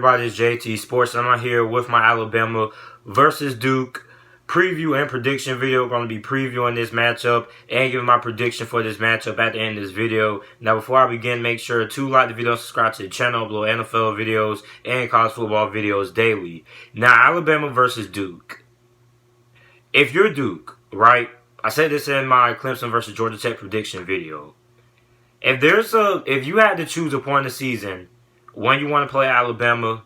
everybody? It's JT Sports, and I'm here with my Alabama versus Duke preview and prediction video. We're going to be previewing this matchup and giving my prediction for this matchup at the end of this video. Now, before I begin, make sure to like the video, subscribe to the channel, upload NFL videos and college football videos daily. Now, Alabama versus Duke. If you're Duke, right? I said this in my Clemson versus Georgia Tech prediction video. If you had to choose a point of the season when you want to play Alabama,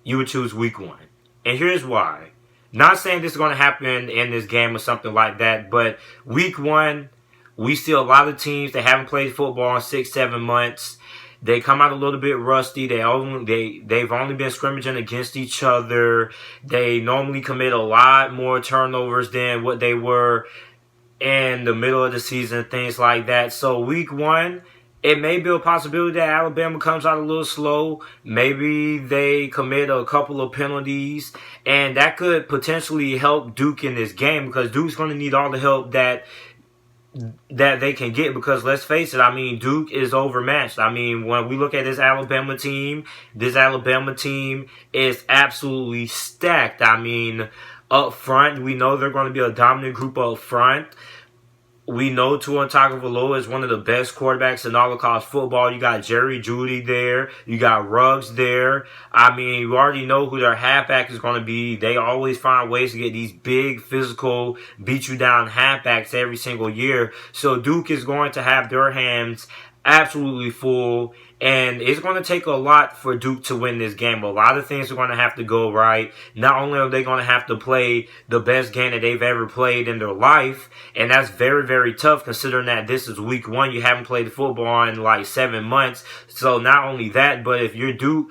you would choose week 1. And here's why. Not saying this is going to happen in this game or something like that, but week 1, we see a lot of teams that haven't played football in 6-7 months. They come out a little bit rusty. They've only been scrimmaging against each other. They normally commit a lot more turnovers than what they were in the middle of the season, things like that. So week 1, it may be a possibility that Alabama comes out a little slow. Maybe they commit a couple of penalties, and that could potentially help Duke in this game because Duke's going to need all the help that they can get because let's face it, I mean, Duke is overmatched. I mean, when we look at this Alabama team is absolutely stacked. I mean, up front, we know they're going to be a dominant group up front. We know Tua Tagovailoa is one of the best quarterbacks in all of college football. You got Jerry Jeudy there. You got Ruggs there. I mean, you already know who their halfback is going to be. They always find ways to get these big, physical, beat-you-down halfbacks every single year. So Duke is going to have their hands absolutely full, and it's going to take a lot for Duke to win this game. A lot of things are going to have to go right. Not only are they going to have to play the best game that they've ever played in their life, and that's very, very tough considering that this is week 1. You haven't played football in like 7 months. So not only that, but if you're Duke,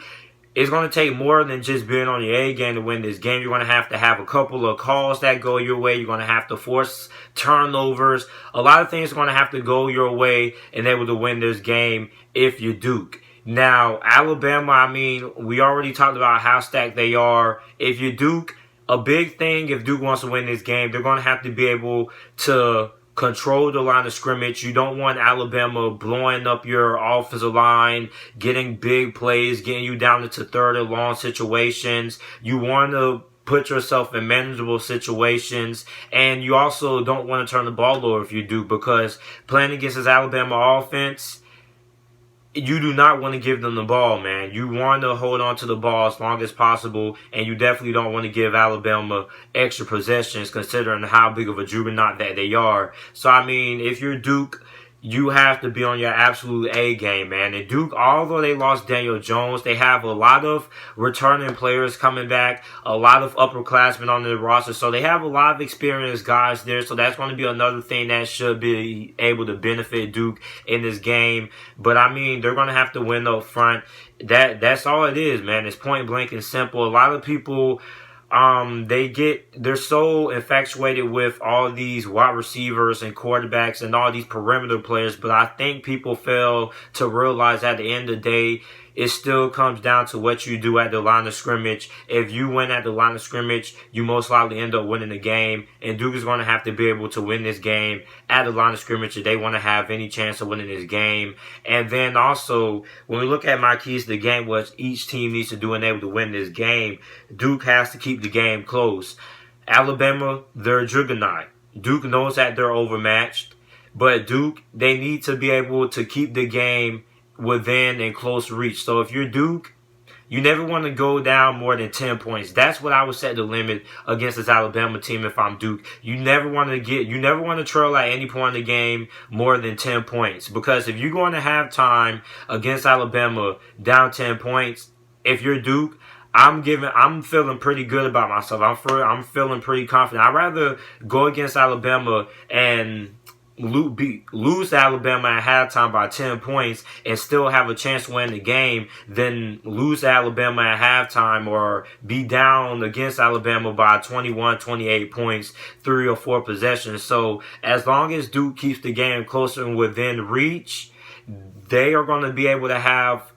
it's going to take more than just being on your A game to win this game. You're going to have a couple of calls that go your way. You're going to have to force turnovers. A lot of things are going to have to go your way and able to win this game if you're Duke. Now, Alabama, I mean, we already talked about how stacked they are. If you're Duke, a big thing, if Duke wants to win this game, they're going to have to be able to control the line of scrimmage. You don't want Alabama blowing up your offensive line, getting big plays, getting you down into third and long situations. You want to put yourself in manageable situations, and you also don't want to turn the ball over if you do, because playing against this Alabama offense, you do not want to give them the ball, man. You want to hold on to the ball as long as possible, and you definitely don't want to give Alabama extra possessions considering how big of a juggernaut that they are. So, I mean, if you're Duke, you have to be on your absolute A game, man. And Duke, although they lost Daniel Jones, they have a lot of returning players coming back, a lot of upperclassmen on the roster. So they have a lot of experienced guys there. So that's going to be another thing that should be able to benefit Duke in this game. But, I mean, they're going to have to win up front. That's all it is, man. It's point blank and simple. A lot of people, they're so infatuated with all these wide receivers and quarterbacks and all these perimeter players, but I think people fail to realize at the end of the day, it still comes down to what you do at the line of scrimmage. If you win at the line of scrimmage, you most likely end up winning the game. And Duke is going to have to be able to win this game at the line of scrimmage if they want to have any chance of winning this game. And then also, when we look at my keys to the game, what each team needs to do and able to win this game, Duke has to keep the game close. Alabama, they're a juggernaut. Duke knows that they're overmatched. But Duke, they need to be able to keep the game within and close reach. So if you're Duke, you never want to go down more than 10 points. That's what I would set the limit against this Alabama team if I'm Duke. You never want to trail at any point in the game more than 10 points. Because if you're going to have time against Alabama down 10 points, if you're Duke, I'm feeling pretty good about myself. I'm feeling pretty confident. I'd rather go against Alabama and lose Alabama at halftime by 10 points and still have a chance to win the game than lose Alabama at halftime or be down against Alabama by 21, 28 points, 3 or 4 possessions. So as long as Duke keeps the game closer and within reach, they are going to be able to have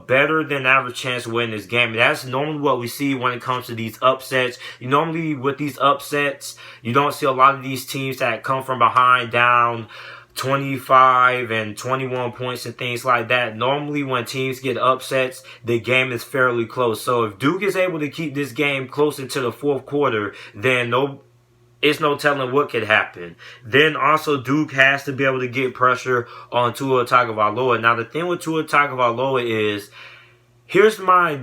better than average chance to win this game. And that's normally what we see when it comes to these upsets. Normally with these upsets, you don't see a lot of these teams that come from behind down 25 and 21 points and things like that. Normally when teams get upsets, the game is fairly close. So if Duke is able to keep this game close into the fourth quarter, then it's no telling what could happen. Then also Duke has to be able to get pressure on Tua Tagovailoa. Now the thing with Tua Tagovailoa is, here's my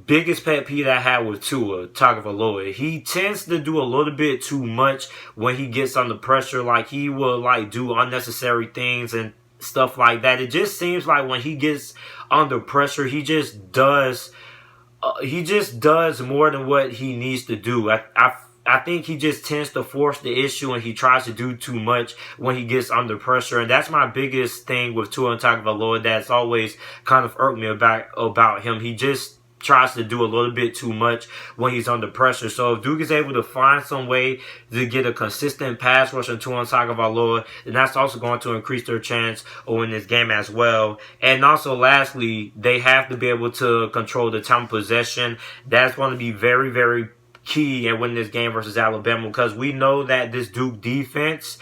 biggest pet peeve that I had with Tua Tagovailoa. He tends to do a little bit too much when he gets under pressure. Like, he will do unnecessary things and stuff like that. It just seems like when he gets under pressure, he just does more than what he needs to do. I think he just tends to force the issue, and he tries to do too much when he gets under pressure. And that's my biggest thing with Tua Tagovailoa that's always kind of irked me about him. He just tries to do a little bit too much when he's under pressure. So if Duke is able to find some way to get a consistent pass rush on Tua Tagovailoa, then that's also going to increase their chance of winning this game as well. And also, lastly, they have to be able to control the time of possession. That's going to be very, very key in winning this game versus Alabama, because we know that this Duke defense,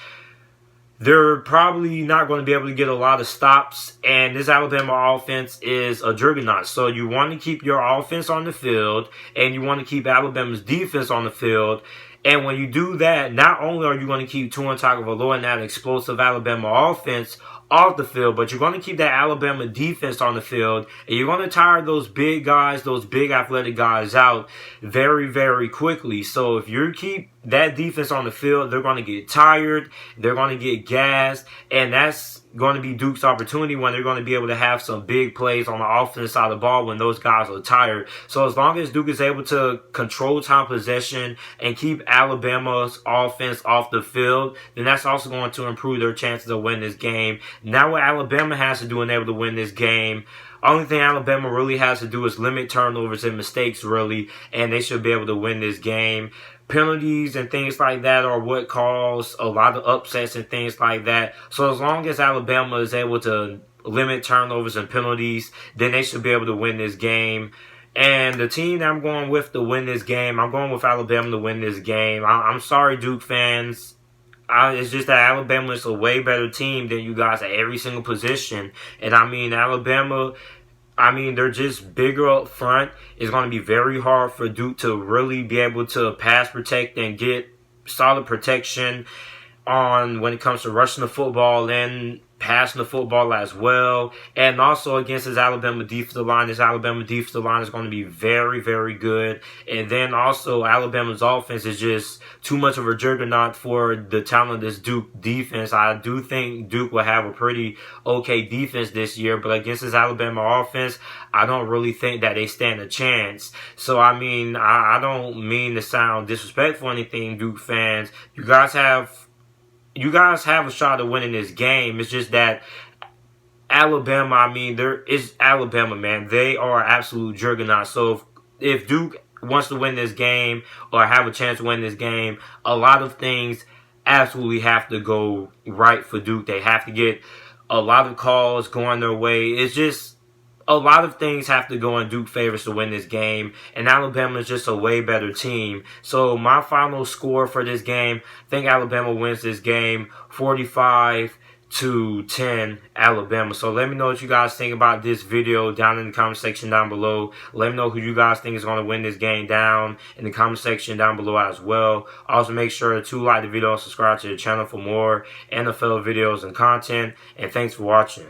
they're probably not going to be able to get a lot of stops, and this Alabama offense is a juggernaut. So you want to keep your offense on the field, and you want to keep Alabama's defense on the field. And when you do that, not only are you going to keep Tua Tagovailoa and that explosive Alabama offense off the field, but you're going to keep that Alabama defense on the field, and you're going to tire those big guys, those big athletic guys out very, very quickly. So if you keep that defense on the field, they're going to get tired, they're going to get gassed, and that's going to be Duke's opportunity when they're going to be able to have some big plays on the offensive side of the ball when those guys are tired. So as long as Duke is able to control time possession and keep Alabama's offense off the field, then that's also going to improve their chances of winning this game. Now what Alabama has to do in able to win this game, only thing Alabama really has to do is limit turnovers and mistakes, really, and they should be able to win this game. Penalties and things like that are what cause a lot of upsets and things like that. So as long as Alabama is able to limit turnovers and penalties, then they should be able to win this game. And the team that I'm going with to win this game, I'm going with Alabama to win this game. I'm sorry, Duke fans. It's just that Alabama is a way better team than you guys at every single position. And I mean, Alabama, they're just bigger up front. It's going to be very hard for Duke to really be able to pass protect and get solid protection on when it comes to rushing the football and passing the football as well. And also against this Alabama defensive line is going to be very, very good. And then also Alabama's offense is just too much of a juggernaut for the talent of this Duke defense. I do think Duke will have a pretty okay defense this year, but against this Alabama offense, I don't really think that they stand a chance. So I don't mean to sound disrespectful or anything, Duke fans. You guys have a shot of winning this game. It's just that Alabama, there is Alabama, man. They are absolute juggernauts. So if Duke wants to win this game or have a chance to win this game, a lot of things absolutely have to go right for Duke. They have to get a lot of calls going their way. It's just a lot of things have to go in Duke favors to win this game, and Alabama is just a way better team. So my final score for this game, I think Alabama wins this game 45-10 Alabama. So let me know what you guys think about this video down in the comment section down below. Let me know who you guys think is going to win this game down in the comment section down below as well. Also make sure to like the video and subscribe to the channel for more NFL videos and content. And thanks for watching.